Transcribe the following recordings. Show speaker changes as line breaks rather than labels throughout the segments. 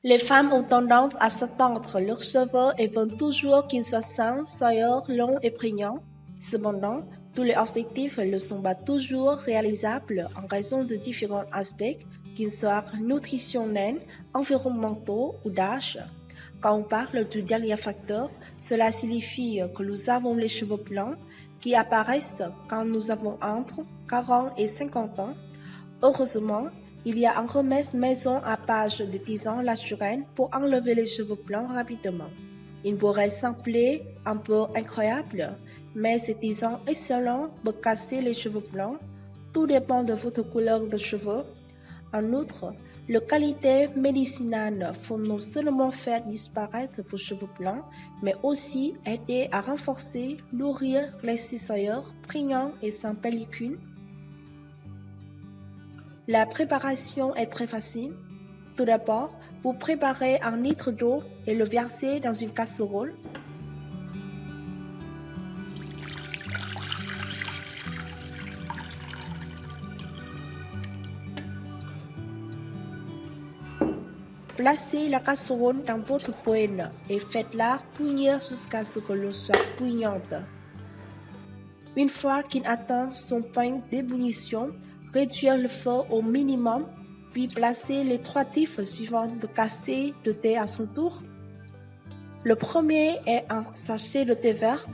Les femmes ont tendance à s'attendre leurs cheveux et veulent toujours qu'ils soient sains, soyeux, longs et prégnants. Cependant, tous les objectifs ne sont pas toujours réalisables en raison de différents aspects, qu'ils soient nutritionnels, environnementaux ou d'âge. Quand on parle du dernier facteur, cela signifie que nous avons les cheveux blancs qui apparaissent quand nous avons entre 40 et 50 ans. Heureusement, il y a un remède maison à base de tisane naturelle pour enlever les cheveux blancs rapidement. Il pourrait sembler un peu incroyable, mais ces tisanes excellentes peuvent casser les cheveux blancs. Tout dépend de votre couleur de cheveux. En outre, les qualités médicinales vont non seulement faire disparaître vos cheveux blancs, mais aussi aider à renforcer, nourrir les cisailleurs prégnants et sans pellicule. La préparation est très facile. Tout d'abord, vous préparez un litre d'eau et le versez dans une casserole. Placez la casserole dans votre poêle et faites-la bouillir jusqu'à ce que l'eau soit bouillante. Une fois qu'il atteint son point d'ébullition, réduire le feu au minimum, puis placer les 3 types suivants de sachets de thé à son tour. Le premier est un sachet de thé vert.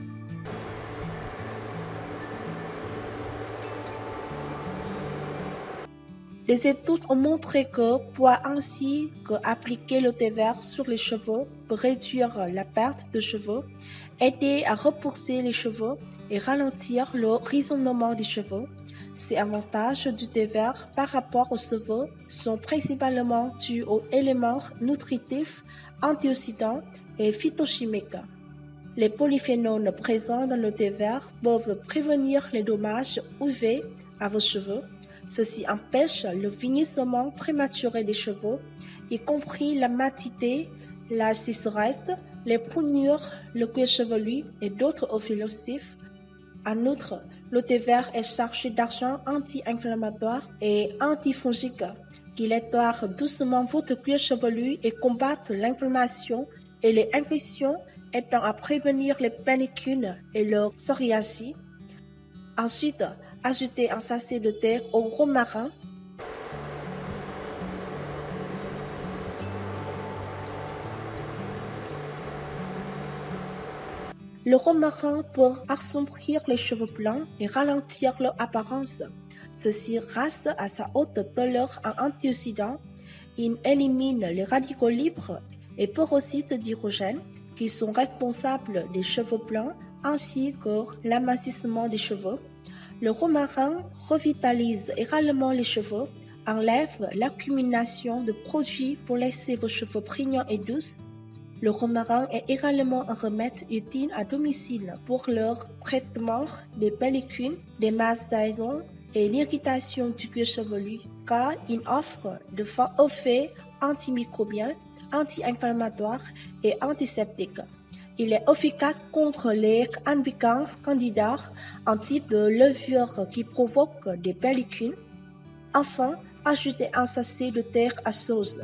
Les études ont montré que boire ainsi que appliquer le thé vert sur les cheveux peut réduire la perte de cheveux, aider à repousser les cheveux et ralentir le résonnement des cheveux. Ces avantages du thé vert par rapport aux cheveux sont principalement dus aux éléments nutritifs, antioxydants et phytochimiques. Les polyphénols présents dans le thé vert peuvent prévenir les dommages UV à vos cheveux. Ceci empêche le vieillissement prématuré des cheveux, y compris la matité, la sécheresse, les brûlures, le cuir chevelu et d'autres effets nocifs. En outre, le thé vert est chargé d'agents anti-inflammatoires et antifongiques qui nettoient doucement votre cuir chevelu et combattent l'inflammation et les infections, aidant à prévenir les pellicules et leur psoriasis. Ensuite, ajoutez un sachet de thé au romarin. Le romarin peut assombrir les cheveux blancs et ralentir leur apparence. Ceci grâce à sa haute teneur en antioxydants. Il élimine les radicaux libres et peroxydes d'hydrogène qui sont responsables des cheveux blancs ainsi que l'amincissement des cheveux. Le romarin revitalise également les cheveux, enlève l'accumulation de produits pour laisser vos cheveux prégnants et doux. Le romarin est également un remède utile à domicile pour le traitement des pellicules, des masses d'airon et l'irritation du cuir chevelu, car il offre de forts effets antimicrobiens, anti-inflammatoires et antiseptiques. Il est efficace contre les albicans candida, un type de levure qui provoque des pellicules. Enfin, ajoutez un sachet de thé à sauce.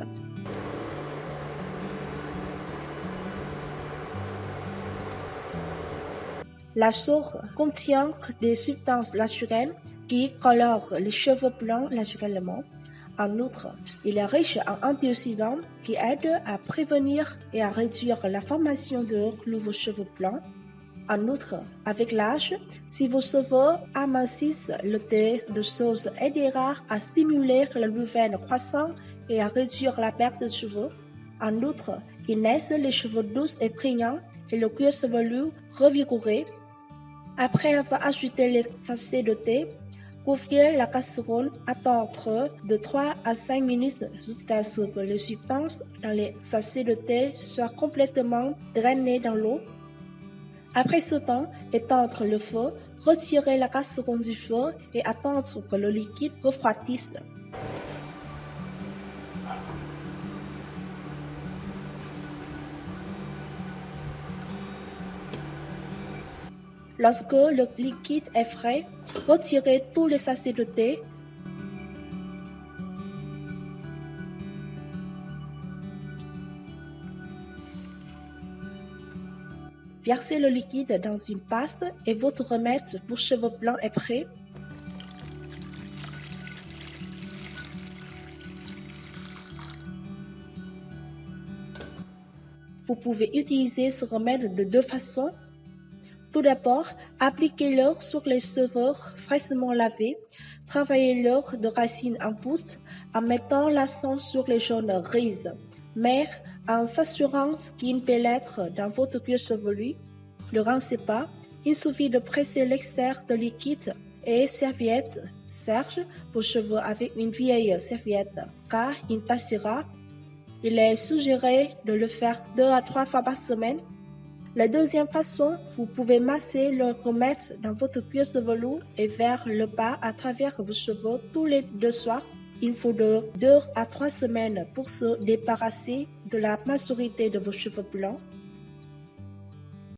La sauce contient des substances naturelles qui colorent les cheveux blancs naturellement. En outre, il est riche en antioxydants qui aident à prévenir et à réduire la formation de nouveaux cheveux blancs. En outre, avec l'âge, si vos cheveux amincissent, le thé de sauce aidera à stimuler la nouvelle croissance et à réduire la perte de cheveux. En outre, il laisse les cheveux doux et prégnants et le cuir chevelu revigoré. Après avoir ajouté les sachets de thé, couvrez la casserole, attendre de 3 à 5 minutes jusqu'à ce que les substances dans les sachets de thé soient complètement drainées dans l'eau. Après ce temps, éteindre le feu, retirer la casserole du feu et attendre que le liquide refroidisse. Lorsque le liquide est frais, retirez tous les sachets de thé. Versez le liquide dans une paste et votre remède pour cheveux blancs est prêt. Vous pouvez utiliser ce remède de deux façons. Tout d'abord, appliquez-le sur les cheveux fraîchement lavés. Travaillez-le de racines en pousse en mettant l'accent sur les zones grises, mais en s'assurant qu'il pénètre dans votre cuir chevelu. Ne rincez pas. Il suffit de presser l'extérieur de liquide et serviette sèche vos cheveux avec une vieille serviette car il tachera. Il est suggéré de le faire 2 à 3 fois par semaine. La deuxième façon, vous pouvez masser le remède dans votre cuir chevelu et vers le bas à travers vos cheveux tous les 2 soirs. Il faut de 2 à 3 semaines pour se débarrasser de la majorité de vos cheveux blancs.